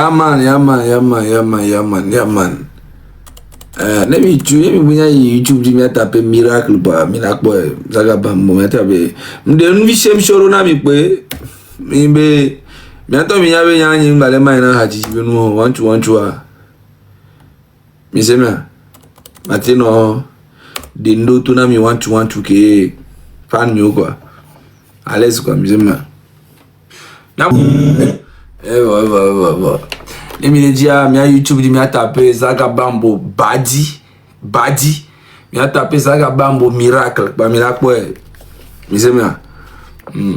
Yeah man. Let me YouTube di tape miracle ba miracle boy zaga bambo me tape mde nvi shem shoro na mi pe mi be mi ato mi yabe nyanyi ngale mai na haji be no want to mi sema matino dindo tu na mi want to ke fan mi kwa ales kwa mi sema na let me dire mi YouTube di mi tape zaga bambo badi mi tape zaga bambo miracle ba miracle mi sema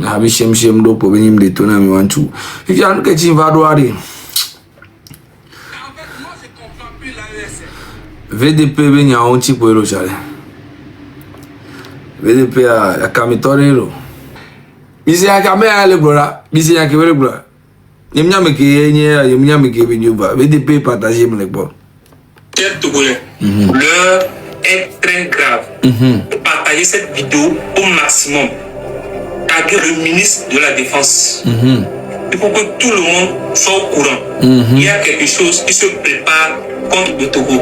habi shem do po beni mde to na mi want to if you anke chi vadwari VDP benya onchi poelo chale VDP a kamitorero bisi ya kamera le brother bisi ya kebere brother yemnyame ke nye yemnyame ke binyuba VDP partager me le bon l'heure est très grave. Partagez cette vidéo au maximum. Taguez le ministre de la Défense. Il faut que tout le monde soit au courant. Il y a quelque chose qui se prépare contre le Togo.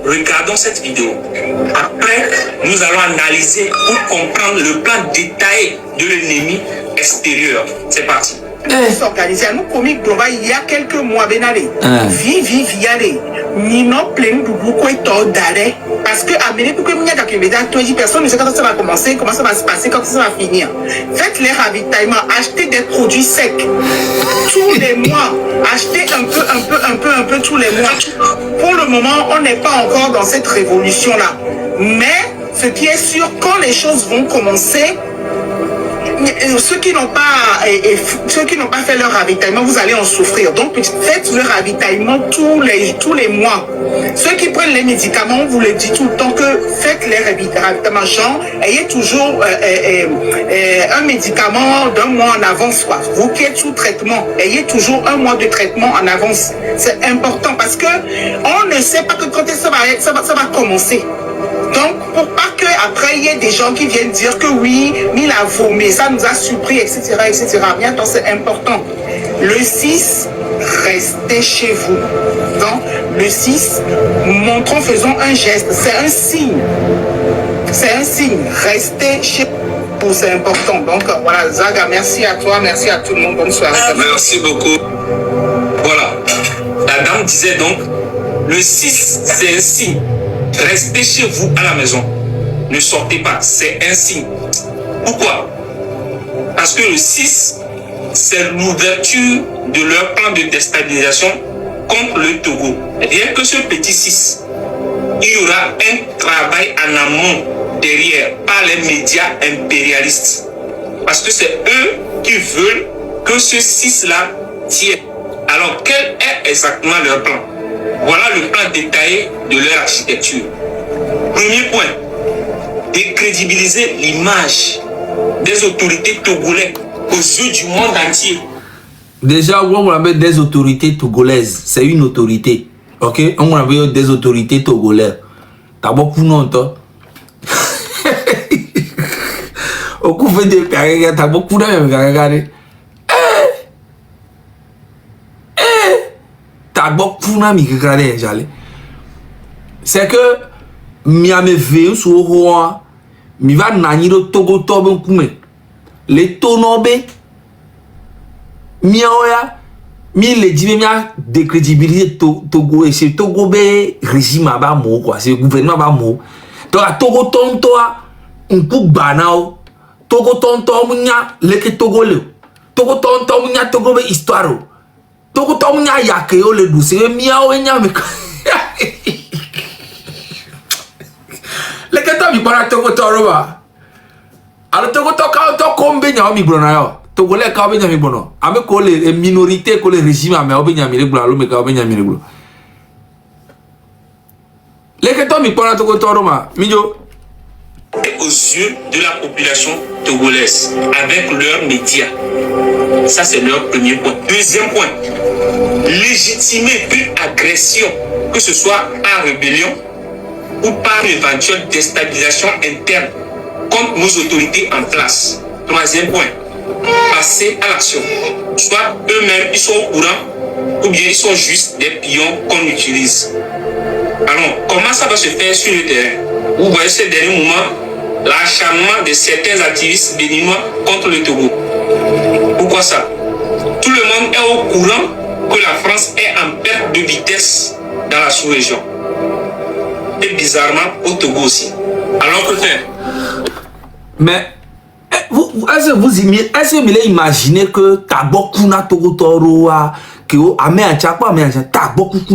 Regardons cette vidéo. Après, nous allons analyser pour comprendre le plan détaillé de l'ennemi extérieur. C'est parti. S'organiser à nous comique global il y a quelques mois benale viale Nino plein de beaucoup et d'arrêt parce que amener pour que il y a quelques personnes ne sait quand ça va commencer, comment ça va se passer, quand ça va finir. Faites les ravitaillements, achetez des produits secs tous les mois, achetez un peu tous les mois. Pour le moment, on n'est pas encore dans cette révolution là, mais ce qui est sûr, quand les choses vont commencer, ceux qui n'ont pas fait leur ravitaillement, vous allez en souffrir. Donc faites le ravitaillement tous les mois. Ceux qui prennent les médicaments, on vous le dit tout le temps que faites les ravitaillements. Genre, ayez toujours un médicament d'un mois en avance, quoi. Vous qui êtes sous traitement, ayez toujours un mois de traitement en avance. C'est important parce que on ne sait pas que quand ça va commencer. Donc, pour pas que après il y ait des gens qui viennent dire que oui, il a vomi, ça nous a surpris, etc., etc. Bien, donc c'est important. Le 6, restez chez vous. Donc, le 6, montrons, faisons un geste. C'est un signe. C'est un signe. Restez chez vous. C'est important. Donc, voilà, Zaga, merci à toi, merci à tout le monde. Bonne soirée. Merci beaucoup. Voilà. La dame disait donc, le 6, c'est un signe. Restez chez vous à la maison. Ne sortez pas. C'est un signe. Pourquoi? Parce que le 6, c'est l'ouverture de leur plan de déstabilisation contre le Togo. Rien que ce petit 6, il y aura un travail en amont derrière par les médias impérialistes. Parce que c'est eux qui veulent que ce 6-là tienne. Alors, quel est exactement leur plan? Voilà le plan détaillé de leur architecture. Premier point, décrédibiliser l'image des autorités togolaises aux yeux du monde entier. Déjà, on appelle des autorités togolaises. C'est une autorité. Ok? On appelle des autorités togolaises. T'as beaucoup de nom, toi. Au coup, fait des carrières, t'as beaucoup de carrières. C'est que mi a me veillé sur le roi, mi va nani le Togo tobe kume. Les tonobe, mi oya, mi le dit mi a décrédibiliser Togo et c'est Togo be régime ba mo quoi, c'est gouvernement ba mo. Donc à Togo tonto un coup banao, Togo tonto munya leke Togo le. Togo tonto munya Togo be histoire. Togo tomu nya yake yo le douce miao enya me le kata mi para Togo toroba ala Togo to ka to kombe nya mi brona yo Togo le ka be nya mi bono ame ko le minorité ko le régime ame obe nya mi le bla lo me ka obe nya mi le bla le kata mi para Togo toroba mi jo aux yeux de la population togolaise avec leurs médias. Ça, c'est leur premier point. Deuxième point, légitimer une agression, que ce soit en rébellion ou par éventuelle déstabilisation interne contre nos autorités en place. Troisième point, passer à l'action. Soit eux-mêmes, ils sont au courant, ou bien ils sont juste des pions qu'on utilise. Alors, comment ça va se faire sur le terrain? Vous voyez ce dernier moment, l'acharnement de certains activistes béninois contre le Togo. Pourquoi ça? Tout le monde est au courant que la France est en perte de vitesse dans la sous-région. Et bizarrement, au Togo aussi. Alors que faire? Mais, est-ce que vous imaginez que t'as beaucoup de Togo Toro, que t'as beaucoup de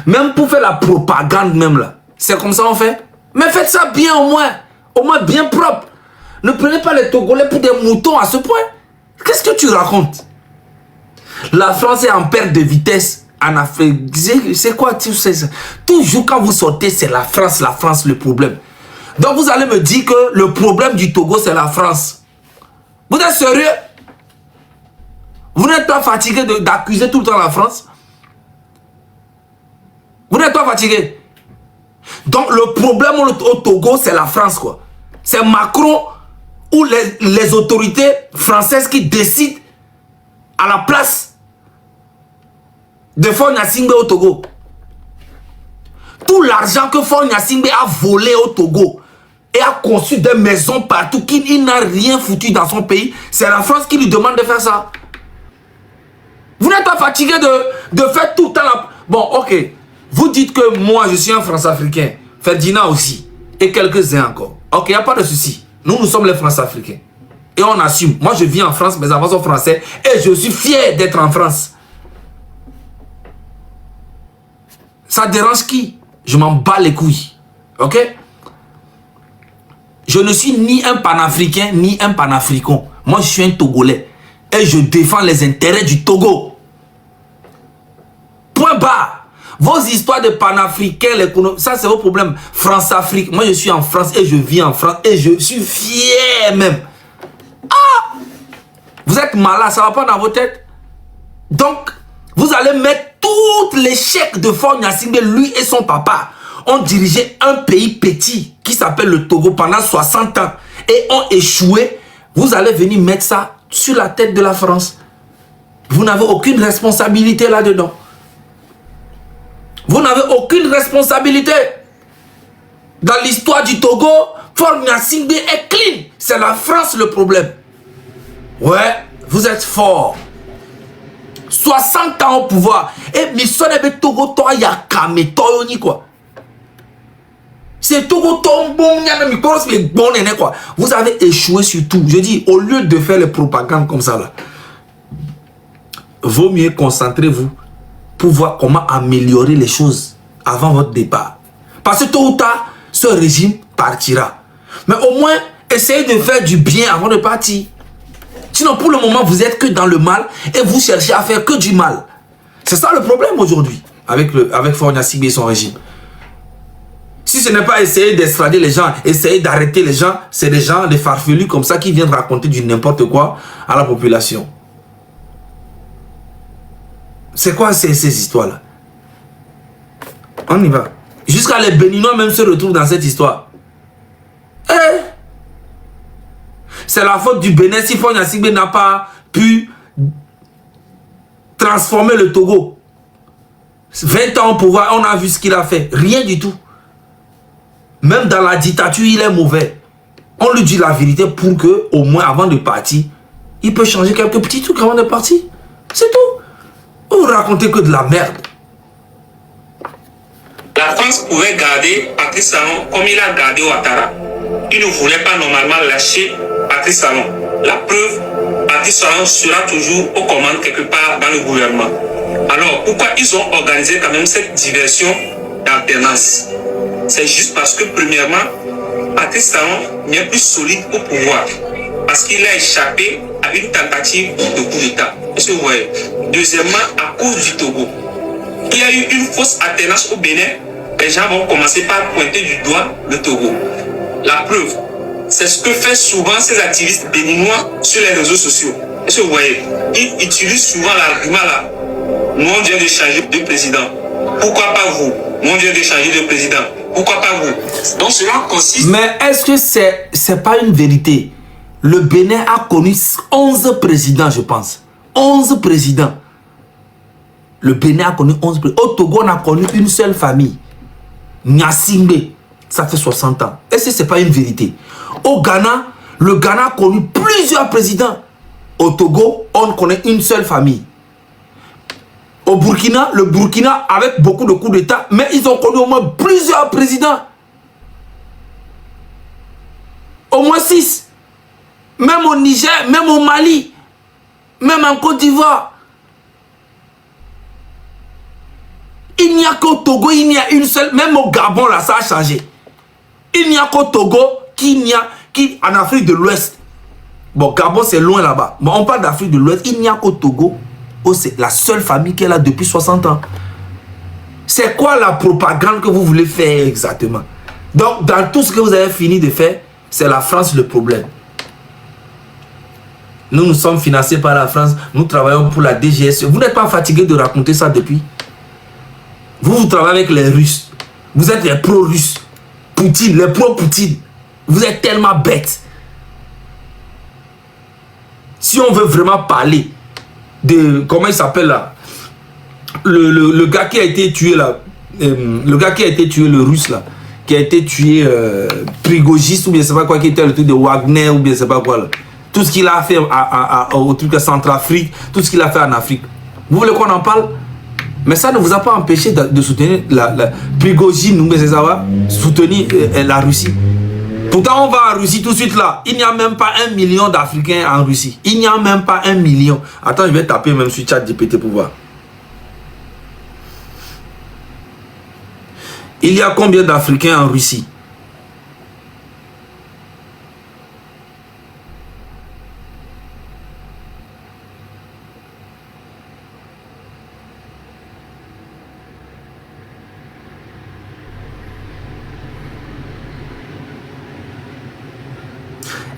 même pour faire la propagande même là, c'est comme ça on fait. Mais faites ça bien au moins bien propre. Ne prenez pas les Togolais pour des moutons à ce point. Qu'est-ce que tu racontes? La France est en perte de vitesse en Afrique. C'est quoi tu sais ça? Toujours quand vous sortez, c'est la France le problème. Donc vous allez me dire que le problème du Togo c'est la France. Vous êtes sérieux? Vous n'êtes pas fatigué d'accuser tout le temps la France? Vous n'êtes pas fatigué? Donc le problème au Togo c'est la France quoi. C'est Macron ou les autorités françaises qui décident à la place de Faure Gnassingbé au Togo. Tout l'argent que Faure Gnassingbé a volé au Togo et a conçu des maisons partout, qu'il n'a rien foutu dans son pays, c'est la France qui lui demande de faire ça. Vous n'êtes pas fatigué de faire tout le temps la... Bon, ok. Vous dites que moi, je suis un France-Africain. Ferdinand aussi. Et quelques-uns encore. Ok, il n'y a pas de souci. Nous sommes les France-Africains. Et on assume. Moi, je vis en France, mes enfants sont français. Et je suis fier d'être en France. Ça dérange qui? Je m'en bats les couilles. Ok? Je ne suis ni un panafricain, ni un panafricain. Moi, je suis un Togolais. Et je défends les intérêts du Togo. Point barre. Vos histoires de panafricains, ça c'est vos problèmes. France-Afrique. Moi, je suis en France et je vis en France. Et je suis fier même. Ah! Vous êtes malade, ça ne va pas dans vos têtes. Donc, vous allez mettre tout l'échec de Faure Gnassingbé, lui et son papa, ont dirigé un pays petit qui s'appelle le Togo pendant 60 ans et ont échoué. Vous allez venir mettre ça sur la tête de la France. Vous n'avez aucune responsabilité là-dedans. Vous n'avez aucune responsabilité. Dans l'histoire du Togo, Faure Gnassingbé est clean. C'est la France le problème. Ouais, vous êtes fort. 60 ans au pouvoir. Et Missonebe Togo Toa Yakame Toyoni quoi. C'est Togo Tombon quoi. Vous avez échoué sur tout. Je dis, au lieu de faire les propagandes comme ça là, vaut mieux concentrez-vous pour voir comment améliorer les choses avant votre départ. Parce que tôt ou tard, ce régime partira. Mais au moins, essayez de faire du bien avant de partir. Sinon, pour le moment, vous êtes que dans le mal et vous cherchez à faire que du mal. C'est ça le problème aujourd'hui avec Faure Gnassingbé et son régime. Si ce n'est pas essayer d'extrader les gens, essayer d'arrêter les gens, c'est des gens, des farfelus comme ça qui viennent raconter du n'importe quoi à la population. C'est quoi ces histoires-là? On y va. Jusqu'à les Béninois même se retrouvent dans cette histoire. C'est la faute du Bénin si Faure Gnassingbé n'a pas pu transformer le Togo. 20 ans au pouvoir, on a vu ce qu'il a fait. Rien du tout. Même dans la dictature, il est mauvais. On lui dit la vérité pour que, au moins avant de partir, il peut changer quelques petits trucs avant de partir. C'est tout. Vous racontez que de la merde. La France pouvait garder Patrice Talon comme il a gardé Ouattara. Il ne voulait pas normalement lâcher Patrice Talon. La preuve, Patrice Talon sera toujours aux commandes quelque part dans le gouvernement. Alors, pourquoi ils ont organisé quand même cette diversion d'alternance? C'est juste parce que, premièrement, Patrice Talon n'est plus solide au pouvoir. Parce qu'il a échappé à une tentative de coup d'État. Est-ce que vous voyez? Deuxièmement, à cause du Togo. Il y a eu une fausse alternance au Bénin. Les gens vont commencer par pointer du doigt le Togo. La preuve, c'est ce que font souvent ces activistes béninois sur les réseaux sociaux. Est-ce que vous voyez? Ils utilisent souvent l'argument là. Nous, on vient de changer de président. Pourquoi pas vous? Nous, on vient de changer de président. Pourquoi pas vous? Donc cela consiste... Mais est-ce que c'est pas une vérité? Le Bénin a connu 11 présidents, je pense. 11 présidents. Le Bénin a connu 11 présidents. Au Togo, on a connu une seule famille. Nyasingbe. Ça fait 60 ans. Est-ce que ce n'est pas une vérité? Au Ghana, le Ghana a connu plusieurs présidents. Au Togo, on connaît une seule famille. Au Burkina, le Burkina avec beaucoup de coups d'État, mais ils ont connu au moins plusieurs présidents. Au moins 6. Même au Niger, même au Mali, même en Côte d'Ivoire. Il n'y a qu'au Togo, il n'y a une seule, même au Gabon, là, ça a changé. Il n'y a qu'au Togo en Afrique de l'Ouest. Bon, Gabon, c'est loin là-bas. Mais on parle d'Afrique de l'Ouest, il n'y a qu'au Togo. Oh, c'est la seule famille qui est là depuis 60 ans. C'est quoi la propagande que vous voulez faire exactement? Donc, dans tout ce que vous avez fini de faire, c'est la France le problème. Nous sommes financés par la France. Nous travaillons pour la DGSE. Vous n'êtes pas fatigué de raconter ça depuis? Vous travaillez avec les Russes. Vous êtes les pro-Russes. Poutine, les pro-Poutine. Vous êtes tellement bêtes. Si on veut vraiment parler de... Comment il s'appelle là? Le gars qui a été tué là. Le gars qui a été tué, le Russe là. Qui a été tué Prigogis ou bien je sais pas quoi, qui était le truc de Wagner ou bien je sais pas quoi là. Tout ce qu'il a fait au truc de Centrafrique, tout ce qu'il a fait en Afrique. Vous voulez qu'on en parle? Mais ça ne vous a pas empêché de soutenir la Prigogine ou bien c'est ça va? Soutenir la Russie. Pourtant, on va en Russie tout de suite là. Il n'y a même pas 1 million d'Africains en Russie. Il n'y a même pas 1 million. Attends, je vais taper même sur ChatGPT pour voir. Il y a combien d'Africains en Russie?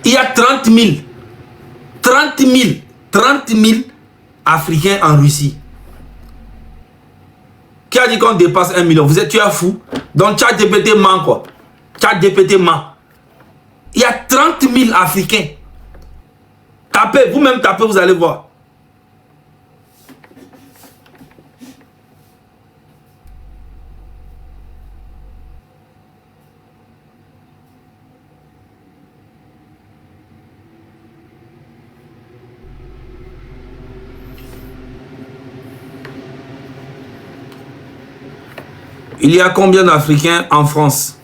Il y a 30 000 Africains en Russie. Qui a dit qu'on dépasse 1 million? Tu es fou. Donc ChatGPT ment quoi. ChatGPT ment. Il y a 30 000 Africains. Tapez, vous-même tapez, vous allez voir. Il y a combien d'Africains en France?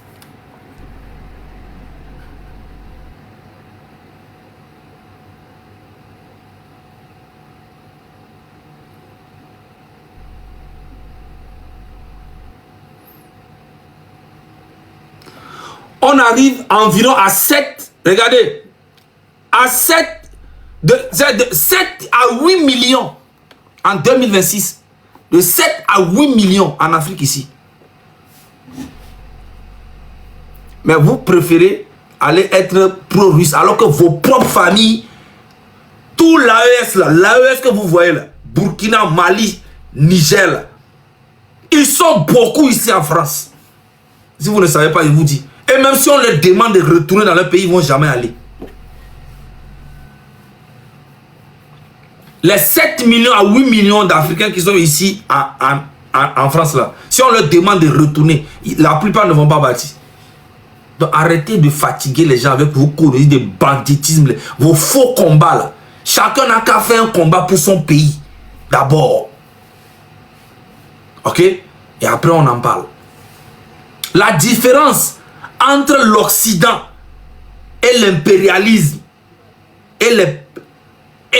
On arrive environ à 7, regardez, à 7 à 8 millions en 2026. De 7 à 8 millions en Afrique ici. Mais vous préférez aller être pro-russe alors que vos propres familles, tout l'AES là, l'AES que vous voyez là, Burkina, Mali, Niger là, ils sont beaucoup ici en France. Si vous ne savez pas, je vous dis. Et même si on leur demande de retourner dans leur pays, ils ne vont jamais aller. Les 7 millions à 8 millions d'Africains qui sont ici en France là, si on leur demande de retourner, la plupart ne vont pas bâtir. Donc arrêtez de fatiguer les gens avec vos conneries de banditisme, vos faux combats là. Chacun n'a qu'à faire un combat pour son pays. D'abord. Ok? Et après on en parle. La différence entre l'Occident et l'impérialisme et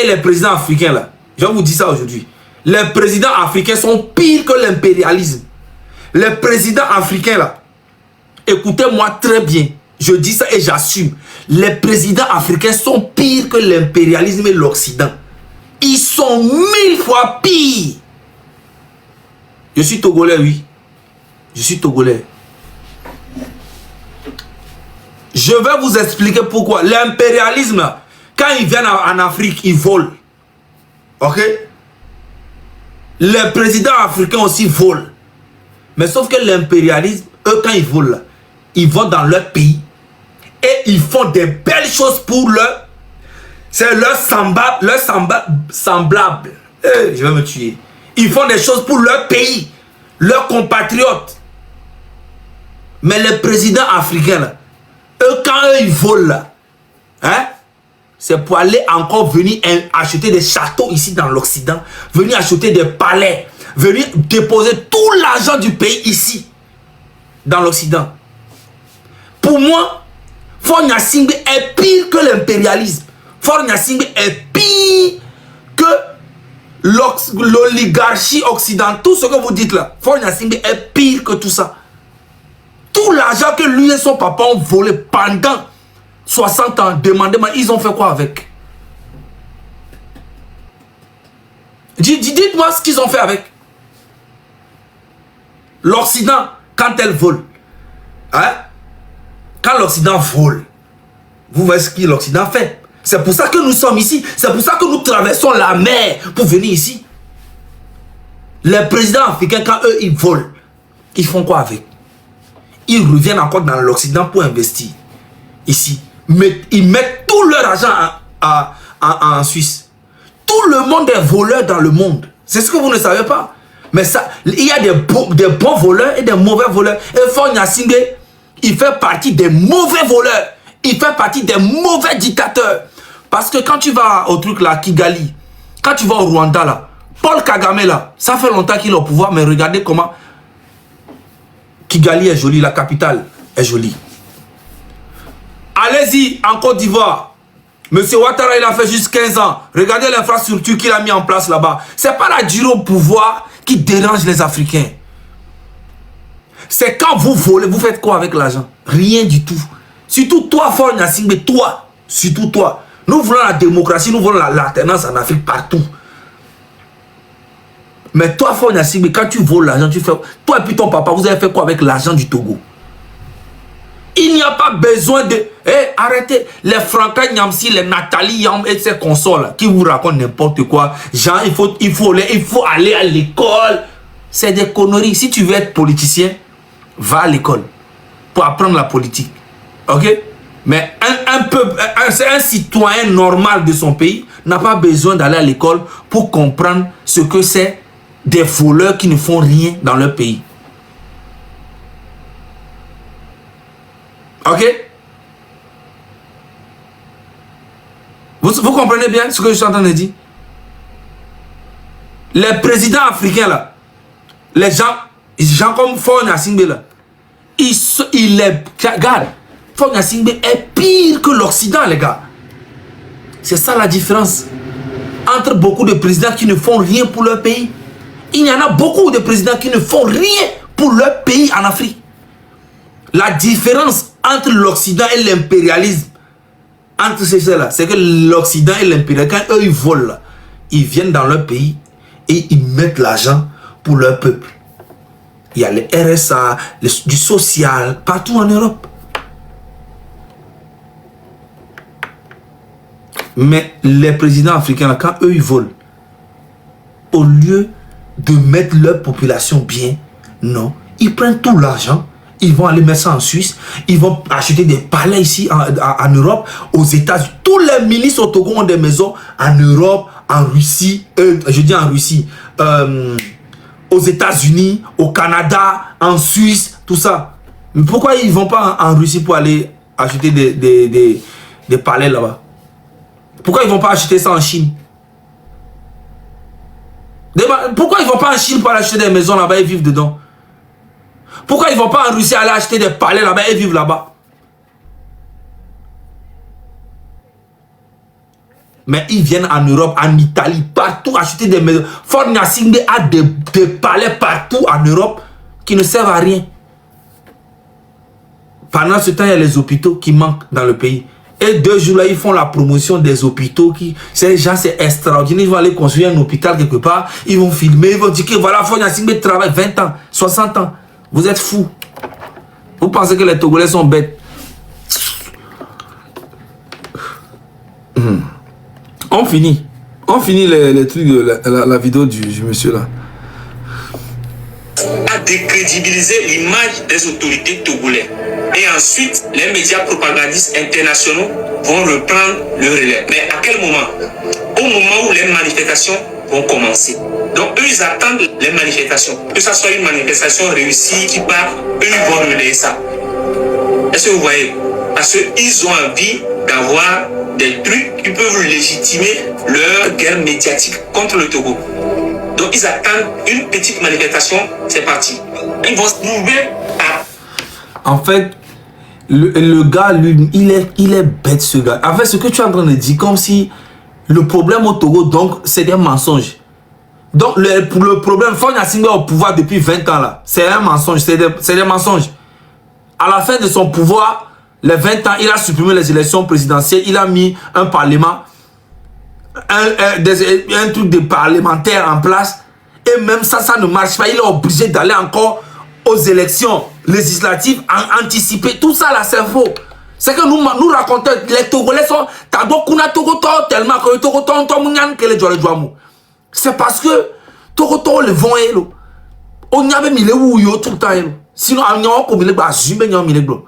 les présidents africains là. Je vous dis ça aujourd'hui. Les présidents africains sont pires que l'impérialisme. Les présidents africains là. Écoutez-moi très bien. Je dis ça et j'assume. Les présidents africains sont pires que l'impérialisme et l'Occident. Ils sont 1000 fois pires. Je suis Togolais, oui. Je suis Togolais. Je vais vous expliquer pourquoi. L'impérialisme, quand ils viennent en Afrique, ils volent. Ok? Les présidents africains aussi volent. Mais sauf que l'impérialisme, eux, quand ils volent là, ils vont dans leur pays et ils font des belles choses pour leur... C'est leur semblable. Je vais me tuer. Ils font des choses pour leur pays, leurs compatriotes. Mais les présidents africains, là, eux, quand eux, ils volent, là, hein, c'est pour aller encore venir acheter des châteaux ici dans l'Occident, venir acheter des palais, venir déposer tout l'argent du pays ici, dans l'Occident. Pour moi, Faure Gnassingbé est pire que l'impérialisme. Faure Gnassingbé est pire que l'oligarchie occidentale. Tout ce que vous dites là, Faure Gnassingbé est pire que tout ça. Tout l'argent que lui et son papa ont volé pendant 60 ans, demandez-moi, ils ont fait quoi avec? Dites-moi ce qu'ils ont fait avec. L'Occident, quand elle vole, hein? Quand l'Occident vole, vous voyez ce que l'Occident fait. C'est pour ça que nous sommes ici. C'est pour ça que nous traversons la mer pour venir ici. Les présidents africains, quand eux, ils volent, ils font quoi avec? Ils reviennent encore dans l'Occident pour investir ici. Mais ils mettent tout leur argent en Suisse. Tout le monde est voleur dans le monde. C'est ce que vous ne savez pas. Mais ça, il y a des bons voleurs et des mauvais voleurs. Et Faure Gnassingbé, il fait partie des mauvais voleurs. Il fait partie des mauvais dictateurs. Parce que quand tu vas au truc là, Kigali, quand tu vas au Rwanda là, Paul Kagame là, ça fait longtemps qu'il est au pouvoir, mais regardez comment Kigali est jolie, la capitale est jolie. Allez-y en Côte d'Ivoire. Monsieur Ouattara, il a fait juste 15 ans. Regardez l'infrastructure qu'il a mis en place là-bas. C'est pas la durée au pouvoir qui dérange les Africains. C'est quand vous volez, vous faites quoi avec l'argent? Rien du tout. Surtout toi, Faure Gnassingbé, toi. Surtout toi. Nous voulons la démocratie, nous voulons l'alternance en Afrique partout. Mais toi, Faure Gnassingbé, quand tu voles l'argent, tu fais... Toi et puis ton papa, vous avez fait quoi avec l'argent du Togo? Il n'y a pas besoin de... arrêtez. Les Franca Nyamsi, les Nathalie Yam et ces consoles qui vous racontent n'importe quoi. Genre, il faut aller à l'école. C'est des conneries. Si tu veux être politicien, va à l'école pour apprendre la politique. Ok? Mais un citoyen normal de son pays n'a pas besoin d'aller à l'école pour comprendre ce que c'est des voleurs qui ne font rien dans leur pays. Ok? Vous comprenez bien ce que je suis en train de dire? Les présidents africains là, les gens comme Faure Gnassingbé là, regarde, Faure Gnassingbé est pire que l'Occident, les gars. C'est ça la différence entre beaucoup de présidents qui ne font rien pour leur pays. Il y en a beaucoup de présidents qui ne font rien pour leur pays en Afrique. La différence entre l'Occident et l'impérialisme, entre ces choses-là, c'est que l'Occident et l'impérialisme, quand eux ils volent, là, ils viennent dans leur pays et ils mettent l'argent pour leur peuple. Il y a le RSA, du social, partout en Europe. Mais les présidents africains, là, quand eux ils volent, au lieu de mettre leur population bien, non, ils prennent tout l'argent. Ils vont aller mettre ça en Suisse. Ils vont acheter des palais ici en Europe, aux États-Unis. Tous les ministres au Togo ont des maisons en Europe, en Russie. Je dis en Russie. Aux États-Unis, au Canada, en Suisse, tout ça. Mais pourquoi ils ne vont pas en Russie pour aller acheter des palais là-bas? Pourquoi ils ne vont pas acheter ça en Chine? Pourquoi ils ne vont pas en Chine pour aller acheter des maisons là-bas et vivre dedans? Pourquoi ils ne vont pas en Russie aller acheter des palais là-bas et vivre là-bas? Mais ils viennent en Europe, en Italie, partout acheter des maisons. Faure Gnassingbé a des palais partout en Europe qui ne servent à rien. Pendant ce temps, il y a les hôpitaux qui manquent dans le pays. Et 2 jours là, ils font la promotion des hôpitaux. Ces gens, c'est extraordinaire. Ils vont aller construire un hôpital quelque part. Ils vont filmer. Ils vont dire que voilà, Faure Gnassingbé travaille 20 ans, 60 ans. Vous êtes fous. Vous pensez que les Togolais sont bêtes. On finit. On finit les trucs de la vidéo du monsieur là. décrédibiliser l'image des autorités togolais. Et ensuite, les médias propagandistes internationaux vont reprendre le relais. Mais à quel moment? Au moment où les manifestations vont commencer. Donc eux, ils attendent les manifestations. Que ça soit une manifestation réussie qui part, eux, ils vont relayer ça. Est-ce que vous voyez? Parce qu'ils ont envie d'avoir des trucs qui peuvent légitimer leur guerre médiatique contre le Togo. Donc ils attendent une petite manifestation, c'est parti. Ils vont se trouver à... En fait, le gars, lui, il est bête, ce gars. En fait, ce que tu es en train de dire, comme si le problème au Togo, donc, c'est des mensonges. Donc, le problème, Fagne Gnassingbé au pouvoir depuis 20 ans, là, c'est un mensonge, c'est des mensonges. À la fin de son pouvoir, les 20 ans, il a supprimé les élections présidentielles, il a mis un parlement, un truc de parlementaire en place, et même ça ne marche pas. Il est obligé d'aller encore aux élections législatives anticipées. Tout ça là, c'est faux. C'est que nous racontons, les Togolais sont tellement que les Togolais c'est parce que Togo le vent est là. On y avait mis les ouïos tout le temps. Sinon, on y a comme il est bas, jume n'y a mis les blancs.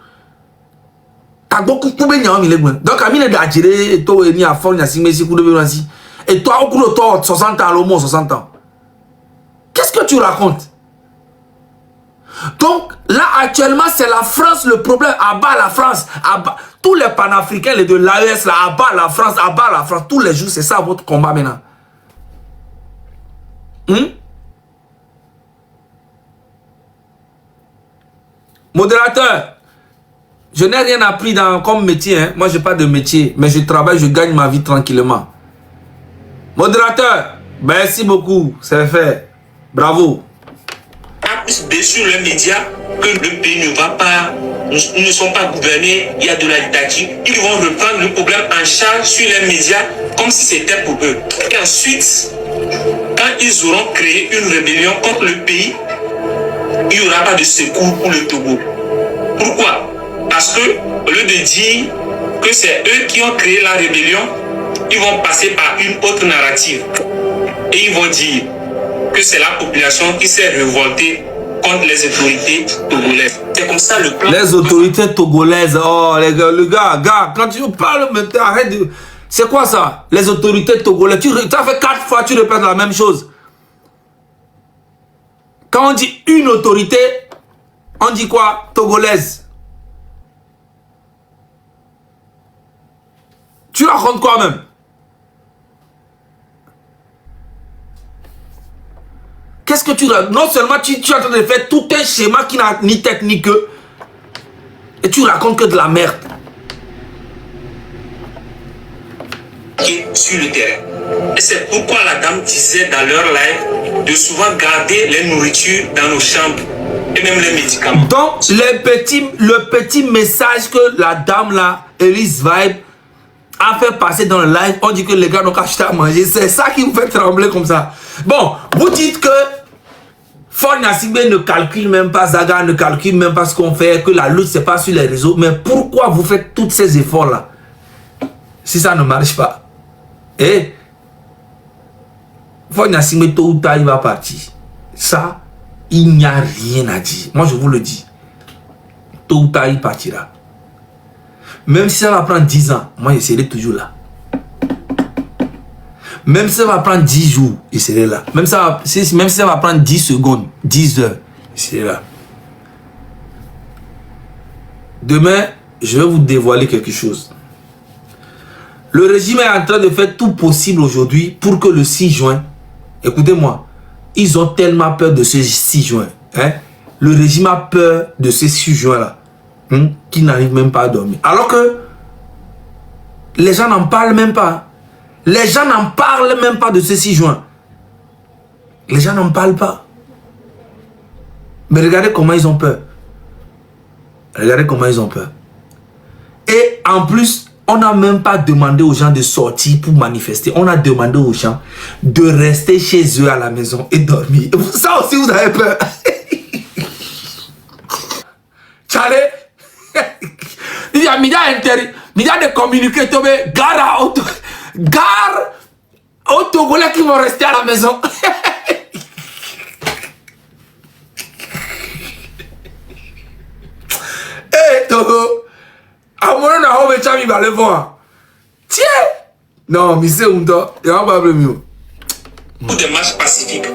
T'as beaucoup de gens qui ont donc, à mine d'attirer, toi, il y a fond, il y a 6 mecs, et toi, au cours de toi, 60 ans, au moins 60 ans. Qu'est-ce que tu racontes? Donc, là, actuellement, c'est la France le problème. Abat la France. Tous les panafricains, les de l'AES, là, abat la France. Tous les jours, c'est ça votre combat maintenant. Modérateur. Je n'ai rien appris comme métier. Hein. Moi, je n'ai pas de métier. Mais je travaille, je gagne ma vie tranquillement. Modérateur, merci beaucoup. C'est fait. Bravo. Plus sur les médias que le pays ne va pas, nous ne sommes pas gouvernés, il y a de la dictature. Ils vont reprendre le problème en charge sur les médias comme si c'était pour eux. Et ensuite, quand ils auront créé une rébellion contre le pays, il n'y aura pas de secours pour le Togo. Pourquoi? Parce que, au lieu de dire que c'est eux qui ont créé la rébellion, ils vont passer par une autre narrative. Et ils vont dire que c'est la population qui s'est révoltée contre les autorités togolaises. C'est comme ça le plan. Les autorités togolaises, oh les gars, le gars, quand tu parles maintenant, arrête de... C'est quoi ça? Les autorités togolaises, tu as fait 4 fois, tu répètes la même chose. Quand on dit une autorité, on dit quoi? Togolaise. Tu racontes quoi même? Qu'est-ce que tu racontes? Non seulement tu es en train de faire tout un schéma qui n'a ni tête ni queue, et tu racontes que de la merde. Sur le terrain. Et c'est pourquoi la dame disait dans leur live de souvent garder les nourritures dans nos chambres et même les médicaments. Donc, le petit message que la dame là, Elise Vibe, a fait passer dans le live, on dit que les gars n'ont qu'à acheter à manger. C'est ça qui vous fait trembler comme ça. Bon, vous dites que Fagne Gnassingbé ne calcule même pas, Zaga ne calcule même pas ce qu'on fait, que la lutte c'est pas sur les réseaux. Mais pourquoi vous faites tous ces efforts là si ça ne marche pas? Et Fagne Gnassingbé tôt ou tard il va partir. Ça, il n'y a rien à dire. Moi je vous le dis. Tôt ou tard il partira. Même si ça va prendre 10 ans, moi je serai toujours là. Même si ça va prendre 10 jours, je serai là. Même si ça va prendre 10 secondes, 10 heures, je serai là. Demain, je vais vous dévoiler quelque chose. Le régime est en train de faire tout possible aujourd'hui pour que le 6 juin, écoutez-moi, ils ont tellement peur de ce 6 juin. Hein? Le régime a peur de ce 6 juin là. Qui n'arrive même pas à dormir. Alors que les gens n'en parlent même pas. Les gens n'en parlent même pas de ce 6 juin. Les gens n'en parlent pas. Mais regardez comment ils ont peur. Regardez comment ils ont peur. Et en plus, on n'a même pas demandé aux gens de sortir pour manifester. On a demandé aux gens de rester chez eux à la maison et dormir. Ça aussi, vous avez peur. Charlie, il y a de communiquer, gare aux Togolais qui vont rester à la maison. Togo. Amour na ho becha mi ba le voir. Tiens. Non, mais c'est un temps. Il va pas mieux. Pour des marches pacifiques.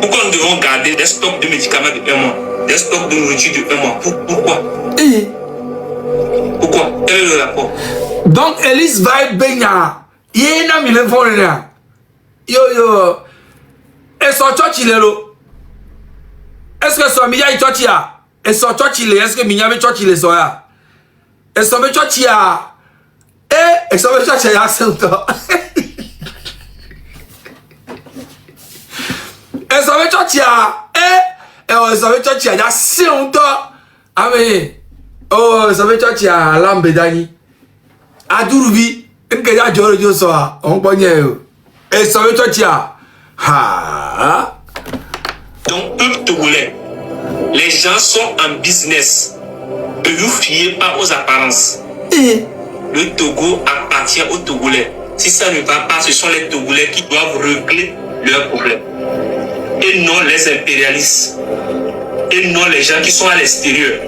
Pourquoi nous devons garder des stocks de médicaments de 1 mois, des stocks de nourriture de 1 mois? Pourquoi? Pourquoi? Quel est le rapport? Donc, Elise va être baignard. Il y a un ami le fond là. Yo. Et son church il est là. Est-ce que son mia est church là? Et son church il est. Est-ce que mia est church il est so là? Et son church là. Et son church là c'est autant. Et son church là. Et son church là c'est autant. Ah mais oh son church là l'ambedani. Adurubi, que ya George soa, on connaît. Et ça veut dire ha. Donc, peuple togolais, les gens sont en business. Ne vous fiez pas aux apparences. Le Togo appartient aux Togolais. Si ça ne va pas, ce sont les Togolais qui doivent régler leurs problèmes. Et non les impérialistes. Et non les gens qui sont à l'extérieur.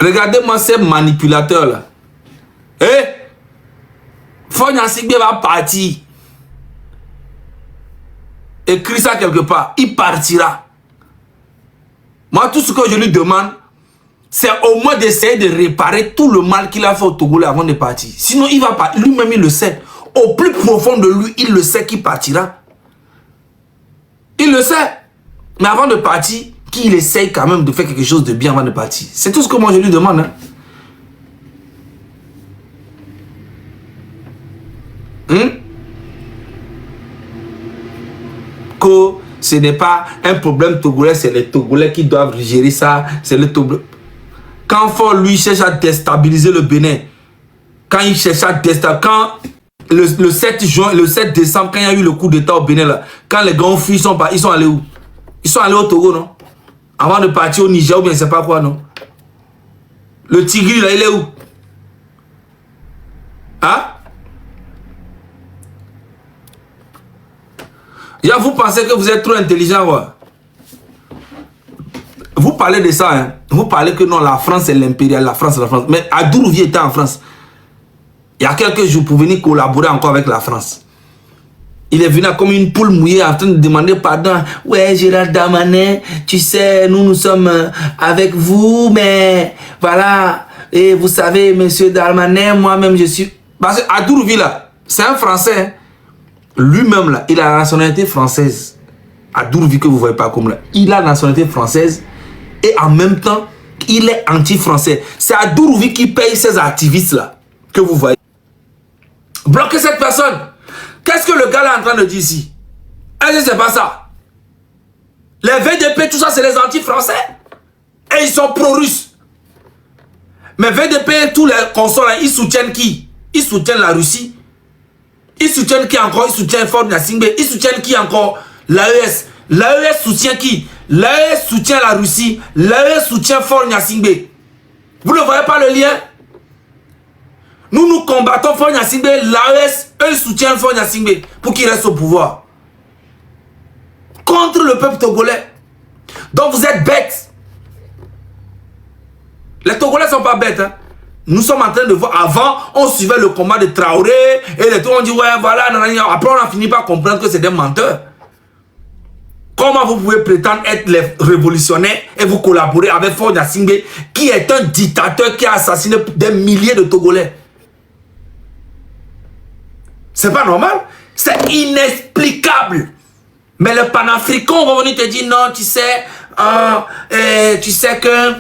Regardez-moi ces manipulateurs là. Fonya Sigbe va partir. Écris ça quelque part. Il partira. Moi, tout ce que je lui demande, c'est au moins d'essayer de réparer tout le mal qu'il a fait au Togolais avant de partir. Sinon, il va pas. Lui-même, il le sait. Au plus profond de lui, il le sait qu'il partira. Il le sait. Mais avant de partir, qu'il essaye quand même de faire quelque chose de bien avant de partir. C'est tout ce que moi, je lui demande. Hein. Que ce n'est pas un problème togolais, c'est les Togolais qui doivent gérer ça. C'est le Togolais. Quand Ford lui cherche à déstabiliser le Bénin, quand il cherche à déstabiliser, quand le 7 décembre, quand il y a eu le coup d'état au Bénin, là, quand les gars ont fui, ils sont allés où? Ils sont allés au Togo, non? Avant de partir au Niger ou bien je sais pas quoi, non? Le Tigri, là, il est où? Hein? Vous pensez que vous êtes trop intelligent, ouais. Vous parlez de ça, hein. Vous parlez que non, la France est l'impérial, la France. Mais Adourouvi était en France. Il y a quelques jours pour venir collaborer encore avec la France. Il est venu comme une poule mouillée en train de demander pardon. Ouais, Gérald Darmanin, tu sais, nous sommes avec vous, mais voilà. Et vous savez, monsieur Darmanin, moi-même, je suis... Parce que Adourouvi, là, c'est un Français, hein. Lui-même, là, il a la nationalité française. Adourouvi, que vous ne voyez pas comme là. Il a la nationalité française et en même temps, il est anti-français. C'est Adourouvi qui paye ces activistes-là que vous voyez. Bloquez cette personne. Qu'est-ce que le gars là est en train de dire ici? Est-ce que c'est pas ça? Les VDP, tout ça, c'est les anti-français. Et ils sont pro-russes. Mais VDP, tous les consorts là, ils soutiennent qui? Ils soutiennent la Russie. Ils soutiennent qui encore? Ils soutiennent Ford Nassingbe. Ils soutiennent qui encore? L'AES. L'AES soutient qui? L'AES soutient la Russie. L'AES soutient Ford Nassingbe. Vous ne voyez pas le lien? Nous combattons Ford Nassingbe. L'AES, eux, soutiennent Ford Nassingbe pour qu'il reste au pouvoir. Contre le peuple togolais. Donc vous êtes bêtes. Les Togolais ne sont pas bêtes, hein. Nous sommes en train de voir, avant, on suivait le combat de Traoré, et les gens on dit, ouais, voilà, après on a fini par comprendre que c'est des menteurs. Comment vous pouvez prétendre être les révolutionnaires et vous collaborer avec Ford Nassingbe, qui est un dictateur qui a assassiné des milliers de Togolais? C'est pas normal, c'est inexplicable. Mais les panafricains vont venir te dire, non, tu sais que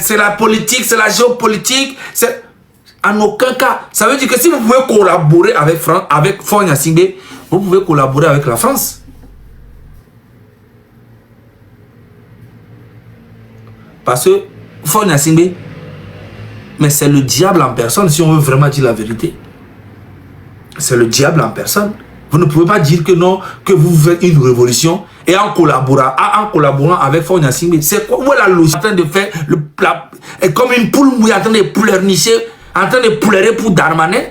c'est la politique, c'est la géopolitique. En aucun cas. Ça veut dire que si vous pouvez collaborer avec Ford Nassingbe, vous pouvez collaborer avec la France. Parce que Ford Nassingbe, mais c'est le diable en personne, si on veut vraiment dire la vérité. C'est le diable en personne. Vous ne pouvez pas dire que non, que vous faites une révolution et en collaborant avec Ford Nassingbe. C'est quoi? Où est la logique? En train de faire le plat, comme une poule mouillée, en train de pleurnicher, en train de pleurer pour Darmanin.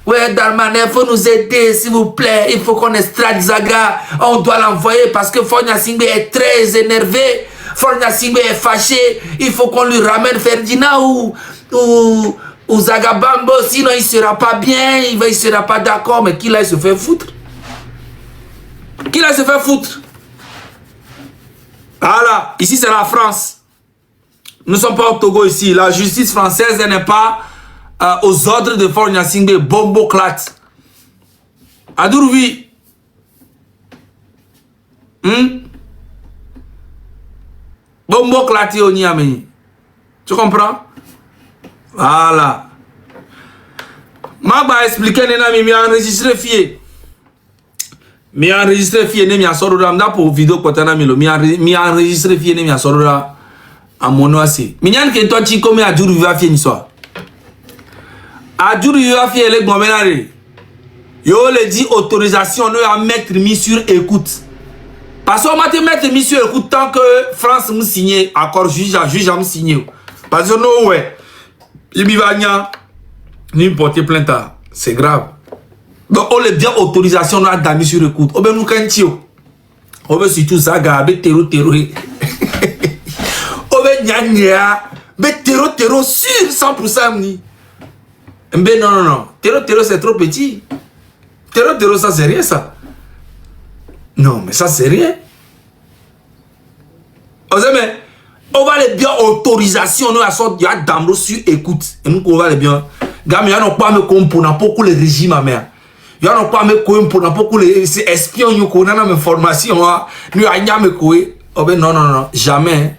Ouais, Darmanin, il faut nous aider, s'il vous plaît. Il faut qu'on extradite Zaga. On doit l'envoyer parce que Ford Nassingbe est très énervé. Fornia Singbe est fâché, il faut qu'on lui ramène Ferdinand ou Zagabambo, sinon il sera pas bien, il sera pas d'accord. Mais qui là, il se fait foutre? Qui là, il se fait foutre? Voilà, ici c'est la France. Nous ne sommes pas au Togo ici. La justice française n'est pas aux ordres de Fornia Singbe, Bombo Clat. Adourouvi. Bombo Clat au Niamey. Tu comprends? Voilà. Ma ba expliquer nena mi enregistré fier. Mi enregistré fier ne mi asoro da pour vidéo kotana mi lo mi enregistré fier ne mi asoro da amono asi. Mi nyan ke to chi comme Adourouvi va fier ni so. Adourouvi va fier le gomenare. Yo le dit autorisation nous à mettre mis sur écoute. Parce qu'on m'a dit mettre mis sur écoute tant que France m'a signé accord juge m'a signé. Parce que non ouais. Il va ni porter plainte, c'est grave. Donc on le dit autorisation nous à mis sur écoute. On veut nous cantir. On veut surtout ça garder terreau. On veut nya mais terreau sur 100% ni. Mais non. Terreau c'est trop petit. Terreau, ça c'est rien ça. Non, mais ça c'est rien. On va les bien autorisation, nous à sorte, il y a d'amro sur écoute. Et nous on va les bien. Gamme, il y a non pas me comprendre pour le régime à mère. Il y a non pas me comprendre pour les espions, nous connaissons mes formations. Nous à me couer. Oh ben non, jamais.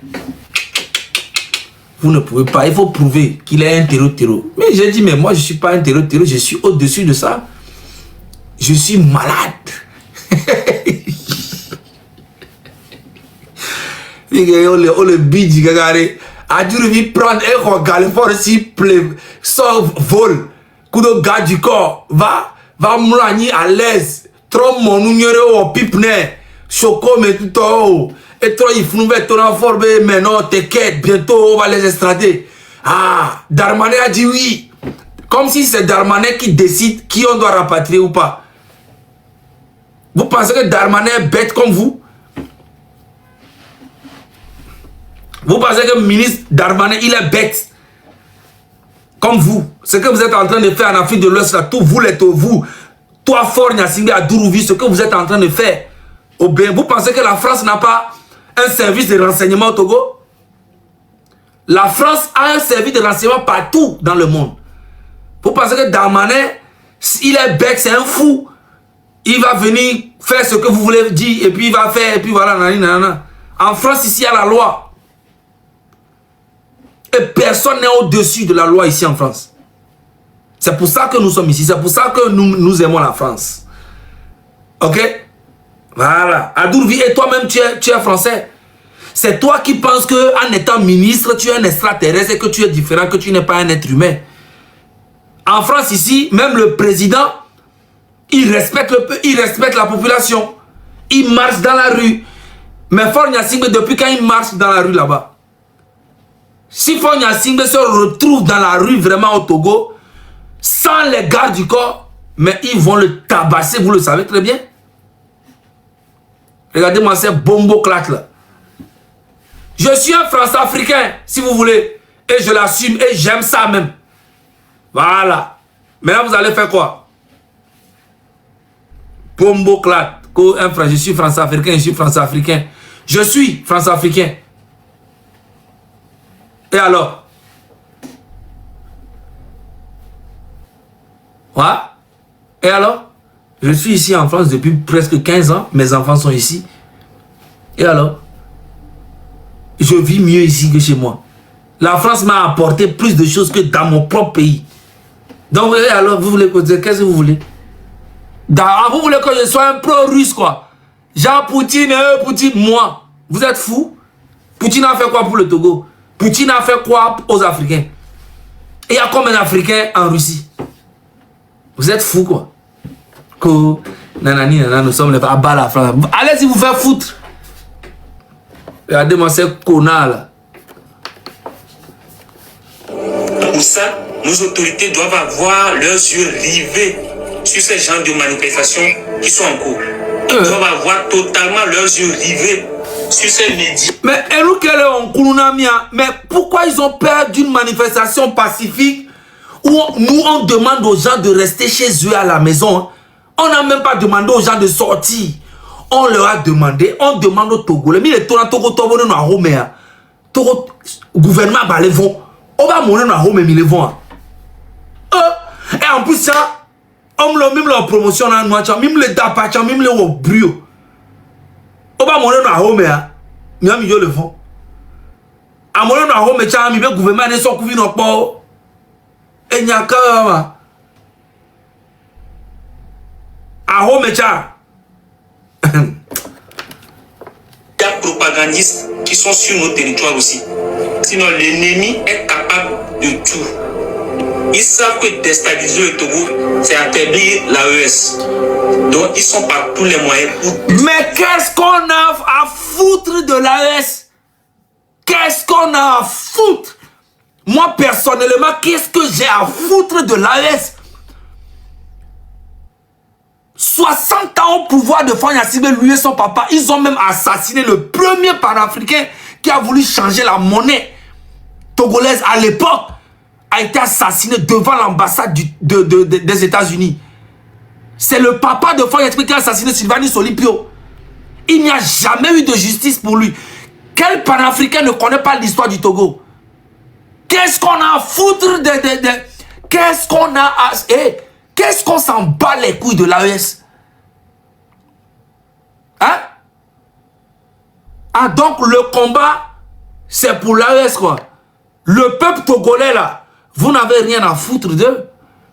Vous ne pouvez pas. Il faut prouver qu'il est un terreau. Mais j'ai dit, mais moi je suis pas un terreau, je suis au-dessus de ça. Je suis malade. On le bidji gagare. Adourouvi prendre un regard fort si sauf vol. Coup de garde du corps. Va m'rani à l'aise. Trop mon numéro au pipne. Choco mais tout haut. Et trop il faut nous mettre ton enfant. Mais non, t'inquiète. Bientôt on va les extrader. Ah, Darmanin a dit oui. Comme si c'est Darmanin qui décide qui on doit rapatrier ou pas. Vous pensez que Darmanin est bête comme vous? Vous pensez que le ministre Darmanin, il est bête comme vous? Ce que vous êtes en train de faire en Afrique de l'Ouest, tout vous, toi, Fornia Singbe, Adourouvi, ce que vous êtes en train de faire au Bénin, vous pensez que la France n'a pas un service de renseignement au Togo? La France a un service de renseignement partout dans le monde. Vous pensez que Darmanin, il est bête, c'est un fou? Il va venir faire ce que vous voulez dire et puis il va faire et puis voilà. Nanana. En France, ici, il y a la loi. Et personne n'est au-dessus de la loi ici en France. C'est pour ça que nous sommes ici. C'est pour ça que nous aimons la France. Ok? Voilà. Adourouvi, et toi-même, tu es français. C'est toi qui penses qu'en étant ministre, tu es un extraterrestre et que tu es différent, que tu n'es pas un être humain. En France, ici, même le président, il respecte la population. Il marche dans la rue. Mais Fornia Singbe, depuis quand il marche dans la rue là-bas? Si Fornia Singbe se retrouve dans la rue vraiment au Togo, sans les gardes du corps, mais ils vont le tabasser, vous le savez très bien. Regardez-moi ces bombo claques là. Je suis un France-africain, si vous voulez. Et je l'assume, et j'aime ça même. Voilà. Maintenant, vous allez faire quoi? Bombo claque. Je suis France-africain, je suis France-africain. Je suis France-africain. Et alors? Ouais. Et alors? Je suis ici en France depuis presque 15 ans. Mes enfants sont ici. Et alors? Je vis mieux ici que chez moi. La France m'a apporté plus de choses que dans mon propre pays. Donc, et alors, vous voulez qu'est-ce que vous voulez? Vous voulez que je sois un pro-russe, quoi? Jean Poutine, moi. Vous êtes fous? Poutine a fait quoi pour le Togo? Poutine a fait quoi aux Africains? Et il y a combien d'Africains en Russie? Vous êtes fous, quoi? Nanani, nous sommes les bas la France. Allez-y vous faire foutre. Regardez-moi ces connards là. Pour ça, nos autorités doivent avoir leurs yeux rivés sur ces genres de manifestations qui sont en cours. Ils doivent avoir totalement leurs yeux rivés sur ces médias. Mais mais pourquoi ils ont peur d'une manifestation pacifique où nous on demande aux gens de rester chez eux à la maison? On n'a même pas demandé aux gens de sortir. On leur a demandé, on demande aux Togolais, mais les Togo Togo nous à Rome, Togo gouvernement va les vont, on va mourir à Rome, mais ils vont. Et en plus ça, on même leur promotion en noix, même les dapachans, même les brio. On va mourir à Rome, mais ils le font. À mourir à Rome, le gouvernement ne sont couverts non pas. Et il n'y a qu'à à Rome, il y a propagandistes qui sont sur nos territoires aussi. Sinon, l'ennemi est capable de tout. Ils savent que déstabiliser le Togo, c'est affaiblir l'AES. Donc, ils sont par tous les moyens pour... Mais qu'est-ce qu'on a à foutre de l'AES? Qu'est-ce qu'on a à foutre? Moi, personnellement, qu'est-ce que j'ai à foutre de l'AES? 60 ans au pouvoir de Fagne Assimbe, lui et son papa, ils ont même assassiné le premier panafricain qui a voulu changer la monnaie togolaise à l'époque, a été assassiné devant l'ambassade des États-Unis. C'est le papa de Fagne Assimbe qui a assassiné Sylvanus Olympio. Il n'y a jamais eu de justice pour lui. Quel panafricain ne connaît pas l'histoire du Togo? Qu'est-ce qu'on a à foutre Qu'est-ce qu'on a à... Qu'est-ce qu'on s'en bat les couilles de l'AES? Hein? Ah, donc le combat, c'est pour l'AES, quoi. Le peuple togolais, là, vous n'avez rien à foutre d'eux.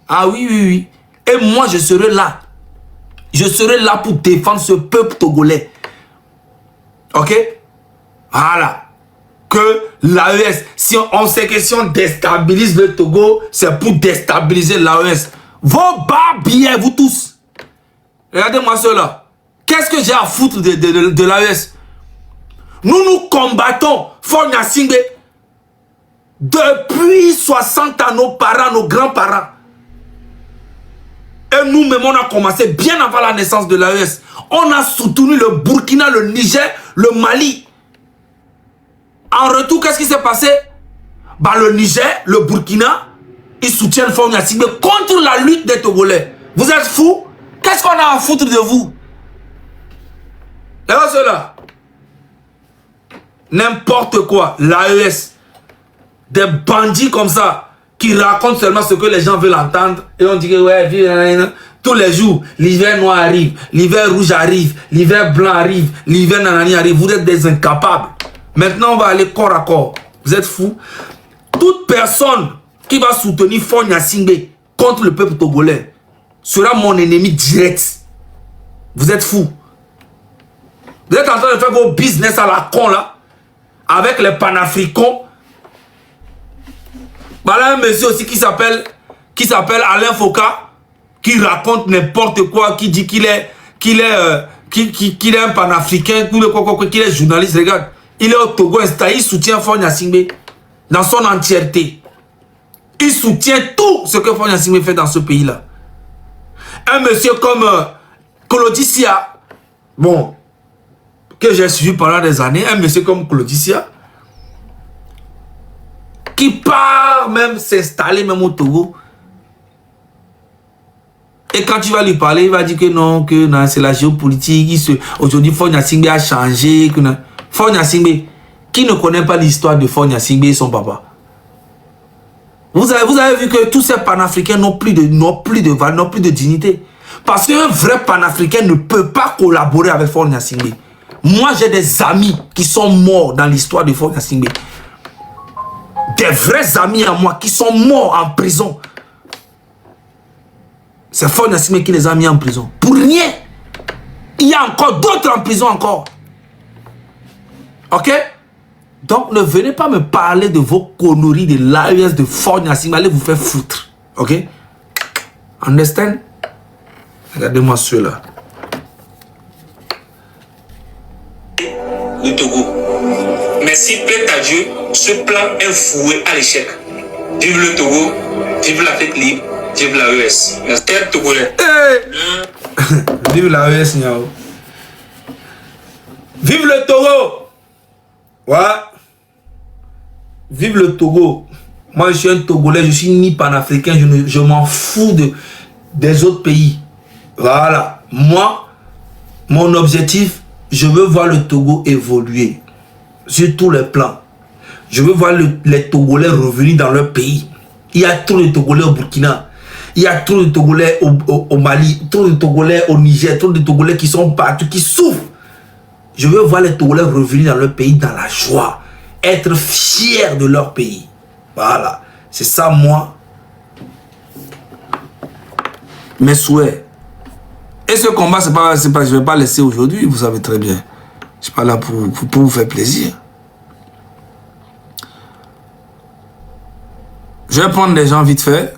Ah oui, oui, oui. Et moi, je serai là. Je serai là pour défendre ce peuple togolais. Ok? Voilà. Que l'AES, si on sait que si on déstabilise le Togo, c'est pour déstabiliser l'AES. Vos bas billets, vous tous. Regardez-moi cela. Qu'est-ce que j'ai à foutre de l'AES? Nous combattons Fagne Assimbe depuis 60 ans, nos parents, nos grands-parents. Et nous-mêmes, on a commencé bien avant la naissance de l'AES. On a soutenu le Burkina, le Niger, le Mali. En retour, qu'est-ce qui s'est passé? Bah, le Niger, le Burkina, ils soutiennent Fagne Assimbe contre la lutte des Togolais. Vous êtes fous? Qu'est-ce qu'on a à foutre de vous? Regardez cela. N'importe quoi. L'AES. Des bandits comme ça qui racontent seulement ce que les gens veulent entendre. Et on dit que ouais, tous les jours, l'hiver noir arrive, l'hiver rouge arrive, l'hiver blanc arrive, l'hiver nanani arrive. Vous êtes des incapables. Maintenant, on va aller corps à corps. Vous êtes fous? Toute personne qui va soutenir Fagne Assimbe contre le peuple togolais sera mon ennemi direct. Vous êtes fous. Vous êtes en train de faire vos business à la con là, avec les panafricains. Voilà un monsieur aussi qui s'appelle Alain Foucault, qui raconte n'importe quoi, qui dit qu'il est un panafricain, qu'il est journaliste. Regarde, il est au Togo installé, il soutient Fagne Assimbe dans son entièreté. Il soutient tout ce que Fagne Assimbe fait dans ce pays-là. Un monsieur comme Kolodisia, bon, que j'ai suivi pendant des années, un monsieur comme Kolodisia, qui part même s'installer même au Togo. Et quand tu vas lui parler, il va dire que non, c'est la géopolitique. Aujourd'hui, Fagne Assimbe a changé. Fagne Assimbe, qui ne connaît pas l'histoire de Fagne Assimbe et son papa? Vous avez vu que tous ces panafricains n'ont plus de valeur, n'ont plus de dignité. Parce qu'un vrai panafricain ne peut pas collaborer avec Fagne Assimbe. Moi, j'ai des amis qui sont morts dans l'histoire de Fagne Assimbe. Des vrais amis à moi qui sont morts en prison. C'est Fagne Assimbe qui les a mis en prison. Pour rien. Il y a encore d'autres en prison encore. Ok? Donc, ne venez pas me parler de vos conneries de l'AES de Fagne Assimbe. Allez vous faire foutre. Ok? Understand? Regardez-moi ceux-là. Le Togo. Mais s'il plaît à Dieu, ce plan est voué à l'échec. Vive le Togo, vive l'Afrique libre, vive l'AES. Merci Togolais. Vive l'AES, Niao. Vive le Togo. Ouais. Vive le Togo. Moi, je suis un Togolais, je suis ni panafricain, je m'en fous des autres pays. Voilà. Moi, mon objectif, je veux voir le Togo évoluer sur tous les plans. Je veux voir les Togolais revenir dans leur pays. Il y a trop de Togolais au Burkina. Il y a trop de Togolais au Mali, trop de Togolais au Niger, trop de Togolais qui sont partout, qui souffrent. Je veux voir les Togolais revenir dans leur pays dans la joie. Être fiers de leur pays. Voilà. C'est ça, moi. Mes souhaits. Et ce combat, je ne vais pas laisser aujourd'hui, vous savez très bien. Je ne suis pas là pour vous faire plaisir. Je vais prendre des gens vite fait.